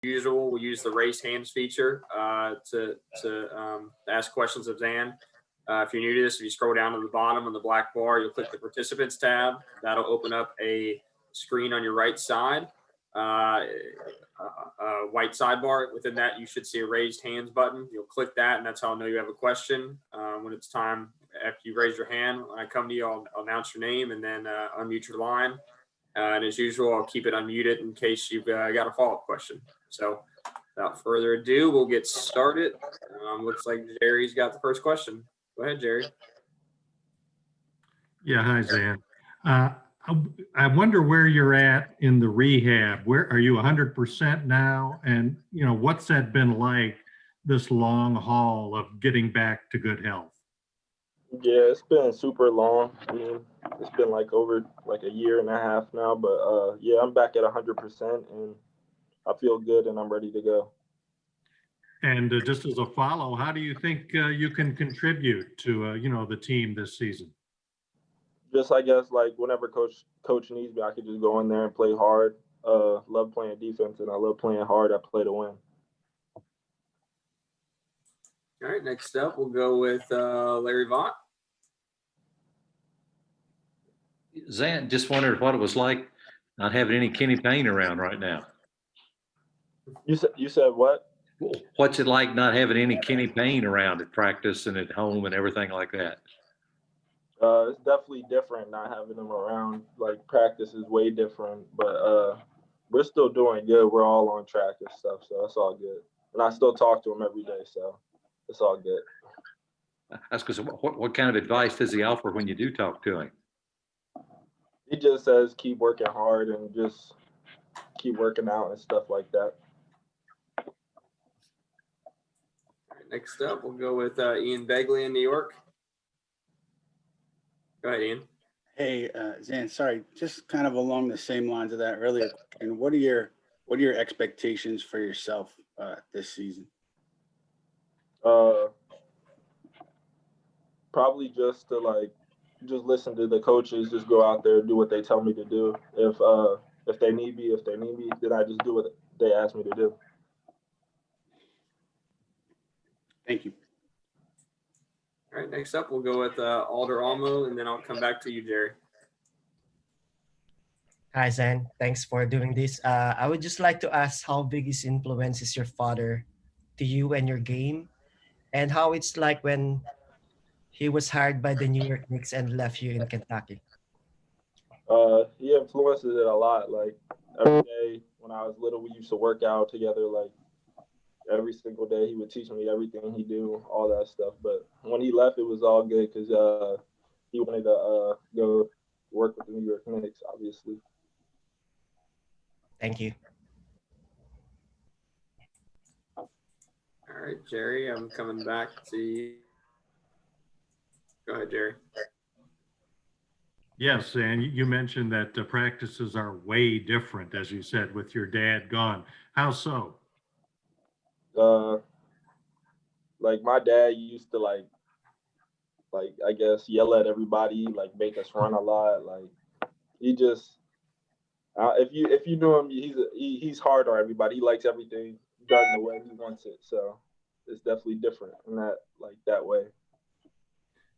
usual, we'll use the raise hands feature to ask questions of Zan. If you're new to this, if you scroll down to the bottom on the black bar, you'll click the participants tab. That'll open up a screen on your right side, white sidebar. Within that, you should see a raised hands button. You'll click that, and that's how I'll know you have a question. When it's time, after you raise your hand, when I come to you, I'll announce your name and then unmute your line. And as usual, I'll keep it unmuted in case you've got a follow-up question. So without further ado, we'll get started. Looks like Jerry's got the first question. Go ahead, Jerry. Yeah, hi, Zan. I wonder where you're at in the rehab. Where are you 100% now? And, you know, what's that been like, this long haul of getting back to good health? Yeah, it's been super long. I mean, it's been like over like a year and a half now, but yeah, I'm back at 100% and I feel good and I'm ready to go. And just as a follow, how do you think you can contribute to, you know, the team this season? Just, I guess, like whenever coach needs me, I could just go in there and play hard. Love playing defense and I love playing hard. I play to win. All right, next up, we'll go with Larry Vaught. Zan, just wondered what it was like not having any Kenny Payne around right now. You said what? What's it like not having any Kenny Payne around at practice and at home and everything like that? It's definitely different not having them around. Like practice is way different, but we're still doing good. We're all on track and stuff, so it's all good. And I still talk to him every day, so it's all good. That's because what kind of advice does he offer when you do talk to him? He just says keep working hard and just keep working out and stuff like that. All right, next up, we'll go with Ian Begley in New York. Go ahead, Ian. Hey, Zan, sorry, just kind of along the same lines of that earlier. And what are your expectations for yourself this season? Probably just to just listen to the coaches, just go out there, do what they tell me to do. If they need me, then I just do what they ask me to do. Thank you. All right, next up, we'll go with Alder Almo, and then I'll come back to you, Jerry. Hi, Zan. Thanks for doing this. I would just like to ask how big his influence is your father to you and your game, and how it's like when he was hired by the New York Knicks and left you in Kentucky. He influences it a lot. Like every day when I was little, we used to work out together. Like every single day, he would teach me everything he do, all that stuff. But when he left, it was all good because he wanted to go work with the New York Knicks, obviously. Thank you. All right, Jerry, I'm coming back to you. Go ahead, Jerry. Yes, and you mentioned that the practices are way different, as you said, with your dad gone. How so? Like my dad used to like I guess yell at everybody, like make us run a lot. Like he just if you knew him, he's hard on everybody. He likes everything done the way he wants it. So it's definitely different in that way.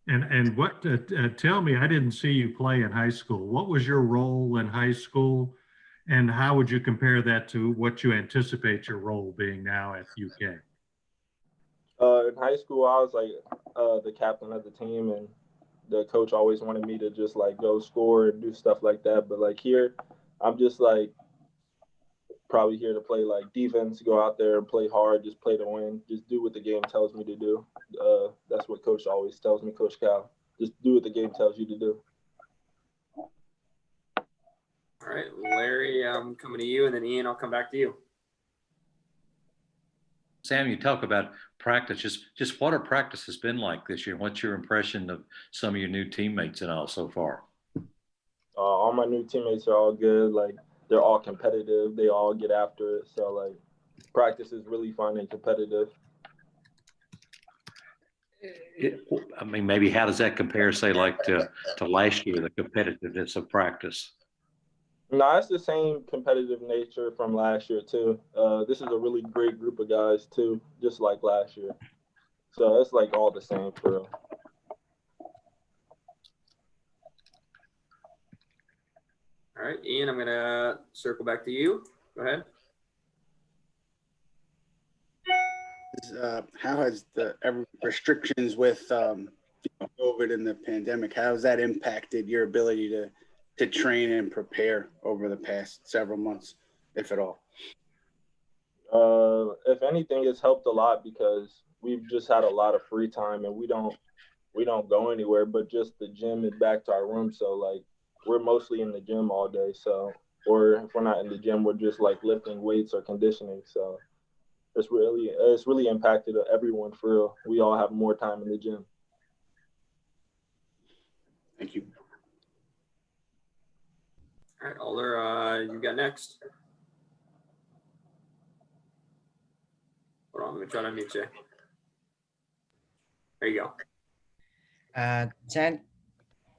And what, tell me, I didn't see you play in high school. What was your role in high school, and how would you compare that to what you anticipate your role being now at UK? In high school, I was like the captain of the team, and the coach always wanted me to just like go score and do stuff like that. But like here, I'm just like probably here to play like defense, go out there and play hard, just play to win, just do what the game tells me to do. That's what coach always tells me, Coach Cal. Just do what the game tells you to do. All right, Larry, I'm coming to you, and then Ian, I'll come back to you. Sam, you talk about practice. Just what our practice has been like this year. What's your impression of some of your new teammates and all so far? All my new teammates are all good. Like they're all competitive. They all get after it. So like practice is really fun and competitive. I mean, maybe how does that compare, say, like to last year, the competitiveness of practice? No, it's the same competitive nature from last year too. This is a really great group of guys too, just like last year. So it's like all the same for real. All right, Ian, I'm gonna circle back to you. Go ahead. How has the restrictions with COVID and the pandemic, how has that impacted your ability to train and prepare over the past several months, if at all? If anything, it's helped a lot because we've just had a lot of free time and we don't go anywhere, but just the gym is back to our room. So like we're mostly in the gym all day. So or if we're not in the gym, we're just like lifting weights or conditioning. So it's really impacted everyone for real. We all have more time in the gym. Thank you. All right, Alder, you got next. Hold on, let me try to unmute you. There you go. Jan,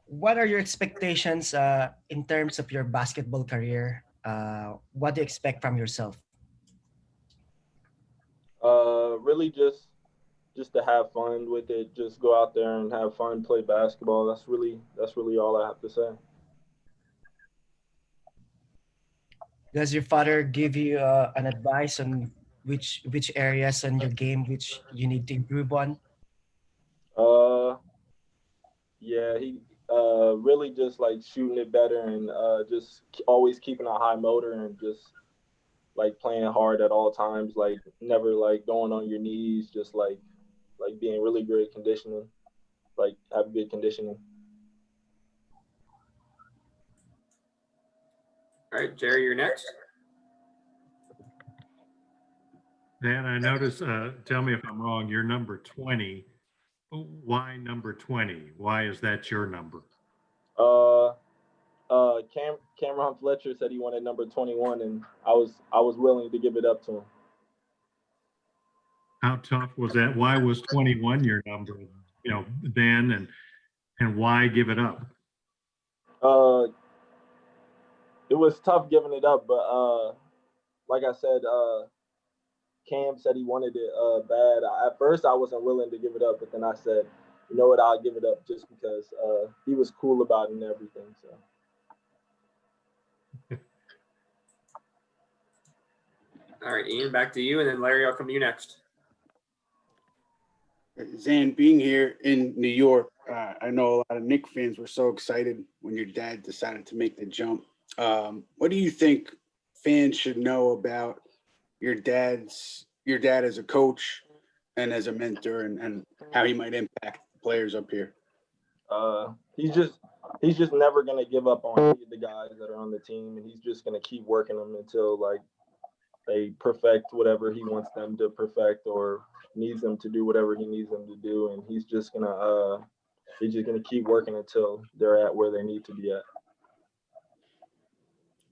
what are your expectations in terms of your basketball career? What do you expect from yourself? Really just to have fun with it. Just go out there and have fun, play basketball. That's really all I have to say. Does your father give you an advice on which areas on your game which you need to improve on? Yeah, he really just like shooting it better and just always keeping a high motor and just like playing hard at all times, like never like going on your knees, just like being really great conditioning, like have good conditioning. All right, Jerry, you're next. Dan, I notice, tell me if I'm wrong, you're number 20. Why number 20? Why is that your number? Cameron Fletcher said he wanted number 21, and I was willing to give it up to him. How tough was that? Why was 21 your number, then, and why give it up? It was tough giving it up, but like I said, Cam said he wanted it bad. At first, I wasn't willing to give it up, but then I said, you know what, I'll give it up just because he was cool about it and everything. So. All right, Ian, back to you, and then Larry, I'll come to you next. Zan, being here in New York, I know a lot of Knicks fans were so excited when your dad decided to make the jump. What do you think fans should know about your dad as a coach and as a mentor, and how he might impact players up here? He's just never gonna give up on any of the guys that are on the team, and he's just gonna keep working them until like they perfect whatever he wants them to perfect or needs them to do whatever he needs them to do, and he's just gonna keep working until they're at where they need to be at.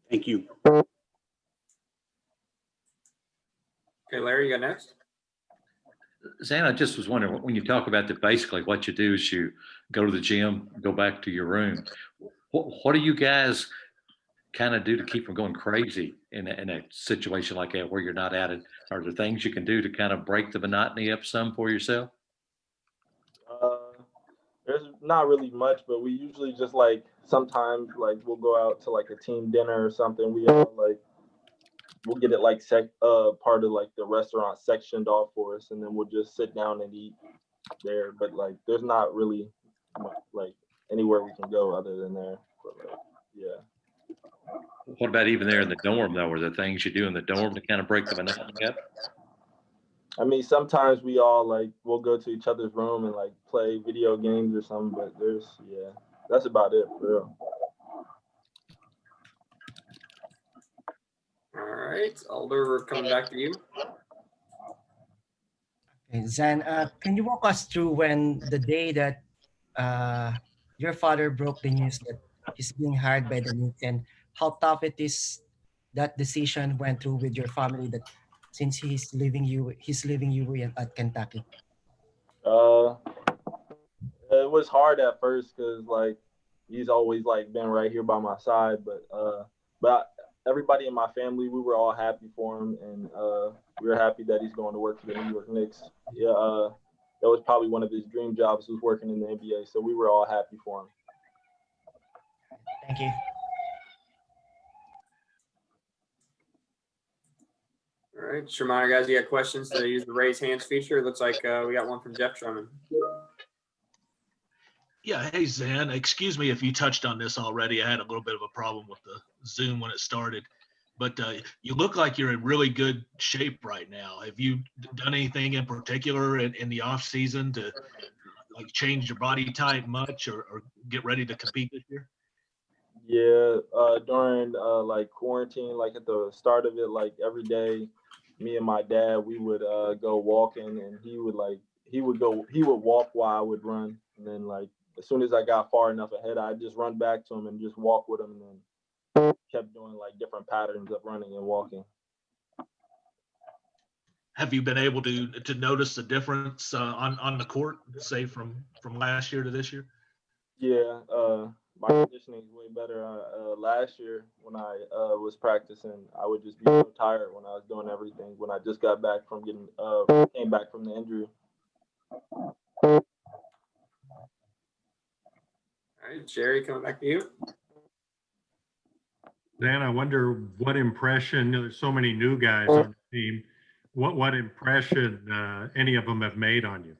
Thank you. Okay, Larry, you got next. Zan, I just was wondering, when you talk about that, basically what you do is you go to the gym, go back to your room. What do you guys kind of do to keep from going crazy in a situation like that where you're not at it? Are there things you can do to kind of break the monotony up some for yourself? There's not really much, but we usually just like sometimes like we'll go out to like a team dinner or something. We'll get it like part of like the restaurant sectioned off for us, and then we'll just sit down and eat there. But like there's not really like anywhere we can go other than there. But like, yeah. What about even there in the dorm though? Are there things you do in the dorm to kind of break the monotony up? I mean, sometimes we'll go to each other's room and like play video games or something, but that's about it for real. All right, Alder, we're coming back to you. Okay, Zan, can you walk us through when the day that your father broke the news that he's being hired by the Knicks, and how tough it is that decision went through with your family, that since he's leaving you at Kentucky? It was hard at first because like he's always like been right here by my side, but but everybody in my family, we were all happy for him, and we were happy that he's going to work for the New York Knicks. Yeah, that was probably one of his dream jobs, was working in the NBA. So we were all happy for him. Thank you. All right, just a reminder, guys, you got questions to use the raise hands feature. It looks like we got one from Jeff Drummond. Yeah, hey Zan, excuse me if you touched on this already. I had a little bit of a problem with the Zoom when it started, but you look like you're in really good shape right now. Have you done anything in particular in the off season to like change your body type much or get ready to compete this year? Yeah, during like quarantine, like at the start of it, like every day, me and my dad, we would go walking, and he would walk while I would run, and then like as soon as I got far enough ahead, I'd just run back to him and just walk with him, and then kept doing like different patterns of running and walking. Have you been able to notice the difference on the court, say from last year to this year? Yeah, my conditioning is way better. Last year when I was practicing, I would just be so tired when I was doing everything. When I just got back from came back from the injury. All right, Jerry, coming back to you. Dan, I wonder what impression, there's so many new guys on the team, what impression any of them have made on you?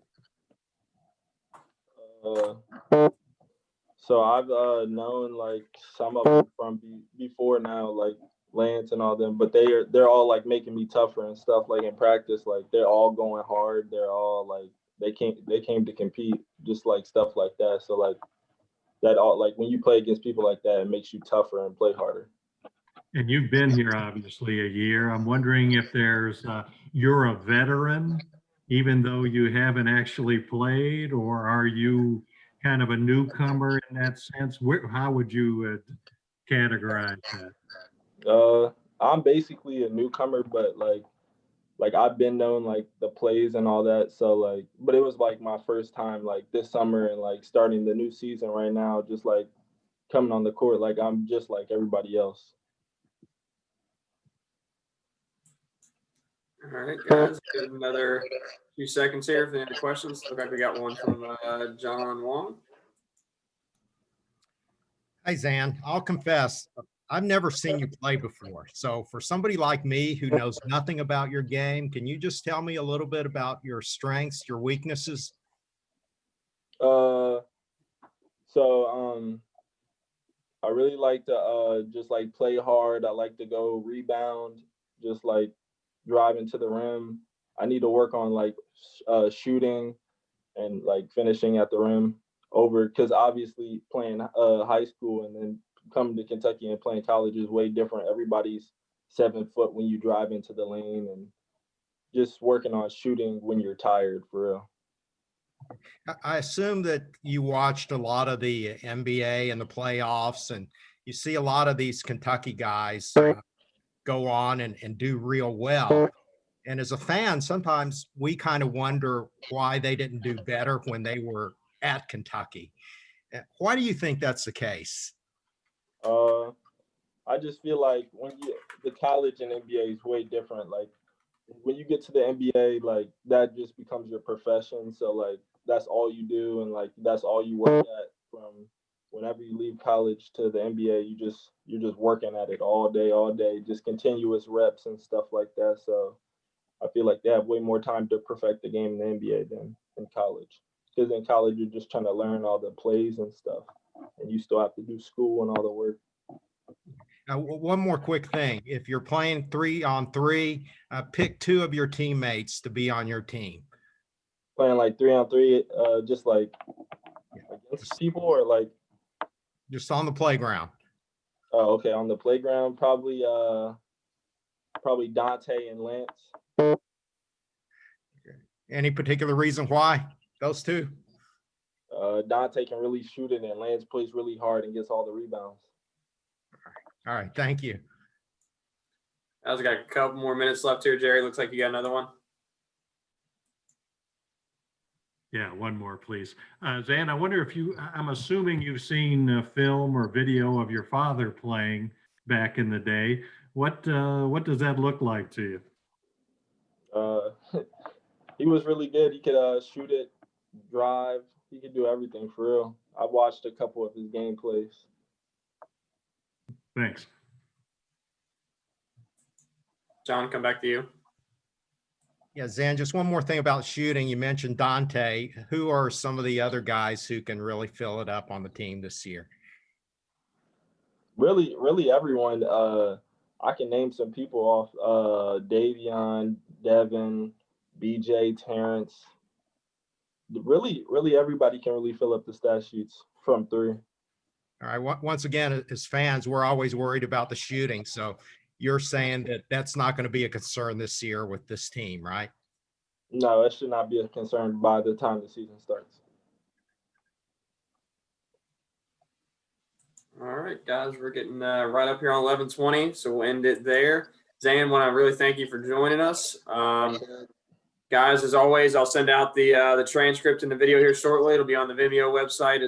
So I've known like some of them from before now, like Lance and all them, but they're all like making me tougher and stuff. Like in practice, like they're all going hard. They're all like they came to compete, just like stuff like that. So like that all like when you play against people like that, it makes you tougher and play harder. And you've been here obviously a year. I'm wondering if you're a veteran, even though you haven't actually played, or are you kind of a newcomer in that sense? How would you categorize that? I'm basically a newcomer, but like I've been known like the plays and all that. So like, but it was like my first time like this summer and like starting the new season right now, just like coming on the court. Like I'm just like everybody else. All right, guys, give another few seconds here if there are any questions. Look like we got one from John Wong. Hi, Zan. I'll confess, I've never seen you play before. So for somebody like me who knows nothing about your game, can you just tell me a little bit about your strengths, your weaknesses? So I really like to just like play hard. I like to go rebound, just like driving to the rim. I need to work on like shooting and like finishing at the rim because obviously playing high school and then coming to Kentucky and playing college is way different. Everybody's 7 foot when you drive into the lane, and just working on shooting when you're tired for real. I assume that you watched a lot of the NBA and the playoffs, and you see a lot of these Kentucky guys go on and do real well. And as a fan, sometimes we kind of wonder why they didn't do better when they were at Kentucky. Why do you think that's the case? I just feel like the college and NBA is way different. Like when you get to the NBA, like that just becomes your profession. So like that's all you do, and like that's all you work at from whenever you leave college to the NBA. You're just working at it all day, just continuous reps and stuff like that. So I feel like they have way more time to perfect the game in the NBA than in college. Because in college you're just trying to learn all the plays and stuff, and you still have to do school and all the work. Now, one more quick thing. If you're playing 3-on-3, pick 2 of your teammates to be on your team. Playing like 3-on-3, just like against people or like just on the playground. Oh, okay. On the playground, probably Dante and Lance. Any particular reason why those 2? Dante can really shoot it, and Lance plays really hard and gets all the rebounds. All right, thank you. I've got a couple more minutes left here, Jerry. Looks like you got another one. Yeah, one more, please. Zan, I wonder if I'm assuming you've seen film or video of your father playing. back in the day. What does that look like to you? He was really good. He could shoot it, drive. He could do everything for real. I watched a couple of his game plays. Thanks. John, come back to you. Yeah, Zan, just one more thing about shooting. You mentioned Dante. Who are some of the other guys who can really fill it up on the team this year? Really everyone. I can name some people off. Davion, Devin, BJ, Terrence. Really everybody can really fill up the stat sheets from three. All right. Once again, as fans, we're always worried about the shooting. So you're saying that that's not going to be a concern this year with this team, right? No, it should not be a concern by the time the season starts. All right, guys, we're getting right up here on 11:20, so we'll end it there. Zan, want to really thank you for joining us. Guys, as always, I'll send out the transcript and the video here shortly. It'll be on the Vimeo website as